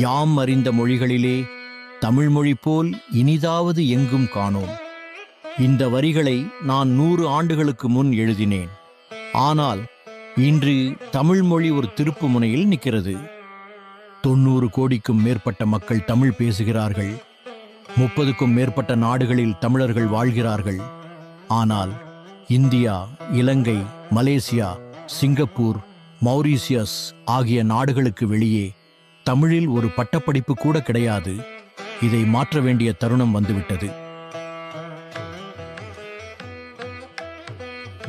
யாம் அறிந்த மொழிகளிலே தமிழ்மொழி போல் இனிதாவது எங்கும் காணோம். இந்த வரிகளை நான் 100 ஆண்டுகளுக்கு முன் எழுதினேன். ஆனால் இன்று தமிழ்மொழி ஒரு திருப்பு முனையில் நிற்கிறது. 90 கோடிக்கும் மேற்பட்ட மக்கள் தமிழ் பேசுகிறார்கள். 30க்கும் மேற்பட்ட நாடுகளில் தமிழர்கள் வாழ்கிறார்கள். ஆனால் இந்தியா, இலங்கை, மலேசியா, சிங்கப்பூர், மௌரீசியஸ் ஆகிய நாடுகளுக்கு வெளியே தமிழில் ஒரு பட்டப்படிப்பு கூட கிடையாது. இதை மாற்ற வேண்டிய தருணம் வந்துவிட்டது.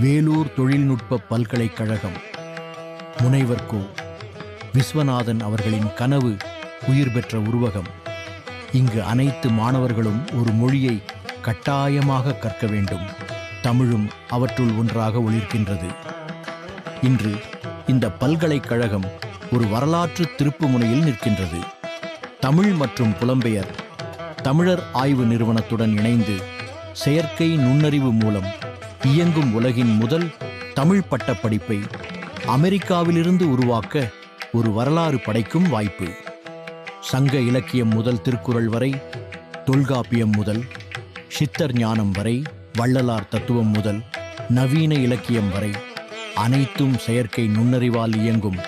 வேலூர் தொழில்நுட்ப பல்கலைக்கழகம் முனைவர் கோ. விஸ்வநாதன் அவர்களின் கனவு உயிர் பெற்ற உருவகம். இங்கு அனைத்து மாணவர்களும் ஒரு மொழியை கட்டாயமாக கற்க வேண்டும். தமிழும் அவற்றுள் ஒன்றாக ஒளிர்கின்றது. இன்று இந்த பல்கலைக்கழகம் ஒரு வரலாற்று திருப்பு முனையில் நிற்கின்றது. தமிழ் மற்றும் புலம்பெயர் தமிழர் ஆய்வு நிறுவனத்துடன் இணைந்து செயற்கை நுண்ணறிவு மூலம் இயங்கும் உலகின் முதல் தமிழ் பட்டப்படிப்பை அமெரிக்காவிலிருந்து உருவாக்க ஒரு வரலாறு படைக்கும் வாய்ப்பு. சங்க இலக்கியம் முதல் திருக்குறள் வரை, தொல்காப்பியம் முதல் சித்தர் ஞானம் வரை, வள்ளலார் தத்துவம் முதல் நவீன இலக்கியம் வரை அனைத்தும் செயற்கை நுண்ணறிவால் இயங்கும்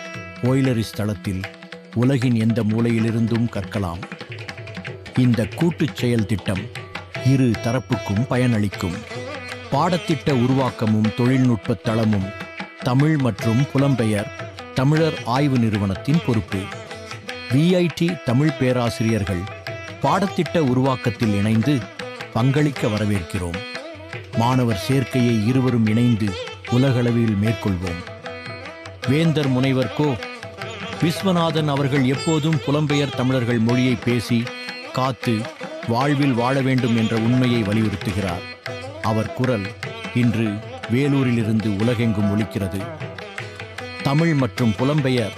ஓய்லரிஸ் தளத்தில் உலகின் எந்த மூலையிலிருந்தும் கற்கலாம். இந்த கூட்டுச் செயல் திட்டம் இரு தரப்புக்கும் பயனளிக்கும். பாடத்திட்ட உருவாக்கமும் தொழில்நுட்ப தளமும் தமிழ் மற்றும் புலம்பெயர் தமிழர் ஆய்வு நிறுவனத்தின் பொறுப்பு. VIT தமிழ் பேராசிரியர்கள் பாடத்திட்ட உருவாக்கத்தில் இணைந்து பங்களிக்க வரவேற்கிறோம். மாணவர் சேர்க்கையை இருவரும் இணைந்து உலகளவில் மேற்கொள்வோம். வேந்தர் முனைவர் கோ. விஸ்வநாதன் அவர்கள் எப்போதும் புலம்பெயர் தமிழர்கள் மொழியை பேசி காத்து வாழ்வில் வாழ வேண்டும் என்ற உண்மையை வலியுறுத்துகிறார். அவர் குரல் இன்று வேலூரிலிருந்து உலகெங்கும் ஒலிக்கிறது. தமிழ் மற்றும் புலம்பெயர்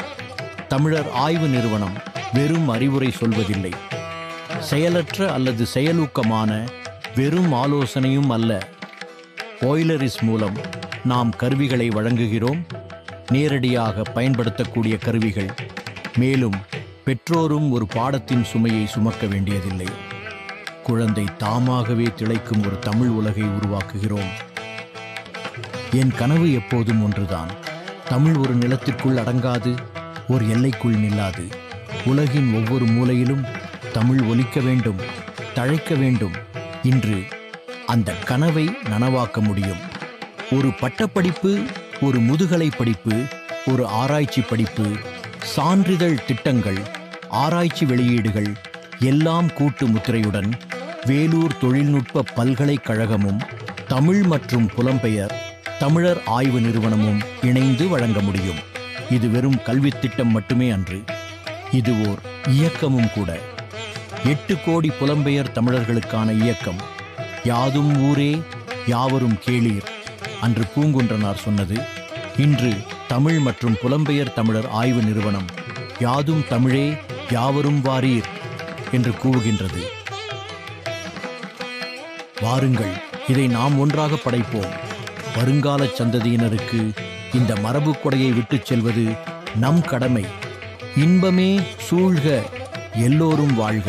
தமிழர் ஆய்வு நிறுவனம் வெறும் அறிவுரை சொல்வதில்லை. செயலற்ற அல்லது செயலூக்கமான வெறும் ஆலோசனையும் அல்ல. ஓய்லரிஸ் மூலம் நாம் கருவிகளை வழங்குகிறோம், நேரடியாக பயன்படுத்தக்கூடிய கருவிகள். மேலும் பெற்றோரும் ஒரு பாடத்தின் சுமையை சுமக்க வேண்டியதில்லை. குழந்தை தாமாகவே திளைக்கும் ஒரு தமிழ் உலகை உருவாக்குகிறோம். என் கனவு எப்போதும் ஒன்றுதான். தமிழ் ஒரு நிலத்திற்குள் அடங்காது, ஒரு எல்லைக்குள் நில்லாது. உலகின் ஒவ்வொரு மூலையிலும் தமிழ் ஒலிக்க வேண்டும், தழைக்க வேண்டும். இன்று அந்த கனவை நனவாக்க முடியும். ஒரு பட்டப்படிப்பு, ஒரு முதுகலை படிப்பு, ஒரு ஆராய்ச்சி படிப்பு, சான்றிதழ் திட்டங்கள், ஆராய்ச்சி வெளியீடுகள் எல்லாம் கூட்டு முத்திரையுடன் வேலூர் தொழில்நுட்ப பல்கலைக்கழகமும் தமிழ் மற்றும் புலம்பெயர் தமிழர் ஆய்வு நிறுவனமும் இணைந்து வழங்க முடியும். இது வெறும் கல்வித் திட்டம் மட்டுமே அன்று, இது ஓர் இயக்கமும் கூட. 8 கோடி புலம்பெயர் தமிழர்களுக்கான இயக்கம். யாதும் ஊரே யாவரும் கேளீர் அன்று பூங்குன்றனார் சொன்னது. இன்று தமிழ் மற்றும் புலம்பெயர் தமிழர் ஆய்வு நிறுவனம் யாதும் தமிழே யாவரும் வாரீர் என்று கூவுகின்றது. வாருங்கள், இதை நாம் ஒன்றாக படைப்போம். வருங்கால சந்ததியினருக்கு இந்த மரபு கொடையை விட்டுச் செல்வது நம் கடமை. இன்பமே சூழ்க, எல்லோரும் வாழ்க.